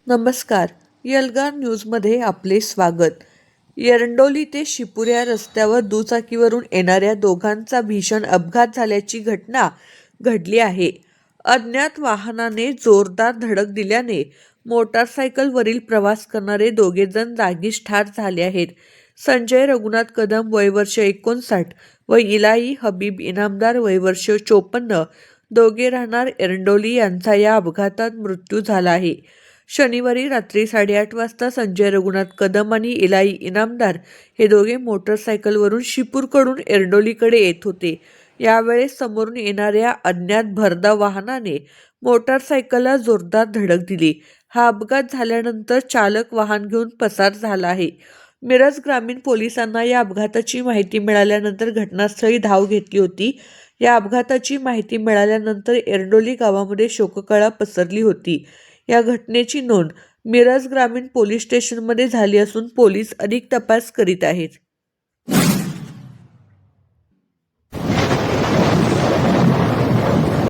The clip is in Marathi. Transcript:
नमस्कार. यलगार न्यूजमध्ये आपले स्वागत. एरंडोली ते शिपुरा रस्त्यावर दुचाकीवरून येणाऱ्या दोघांचा भीषण अपघात झाल्याची घटना घडली आहे. अज्ञात वाहनाने जोरदार धडक दिल्याने मोटारसायकलवरील प्रवास करणारे दोघेजण जागीच ठार झाले आहेत. संजय रघुनाथ कदम वय वर्ष 59 व इलाई हबीब इनामदार वय वर्ष 54 दोघे राहणार एरंडोली यांचा या अपघातात मृत्यू झाला आहे. शनिवारी रात्री 8:30 वाजता संजय रघुनाथ कदम आणि इलाई इनामदार हे दोघे मोटरसायकलवरून शिपूरकडून एरंडोलीकडे येत होते. यावेळेस समोरून येणाऱ्या अज्ञात भरधाव वाहनाने मोटारसायकलला जोरदार धडक दिली. हा अपघात झाल्यानंतर चालक वाहन घेऊन पसार झाला आहे. मिरज ग्रामीण पोलिसांना या अपघाताची माहिती मिळाल्यानंतर घटनास्थळी धाव घेतली होती. या अपघाताची माहिती मिळाल्यानंतर एरंडोली गावामध्ये शोककळा पसरली होती. या घटनेची नोंद मिरज ग्रामीण पोलीस स्टेशनमध्ये झाली असून पोलीस अधिक तपास करीत आहेत.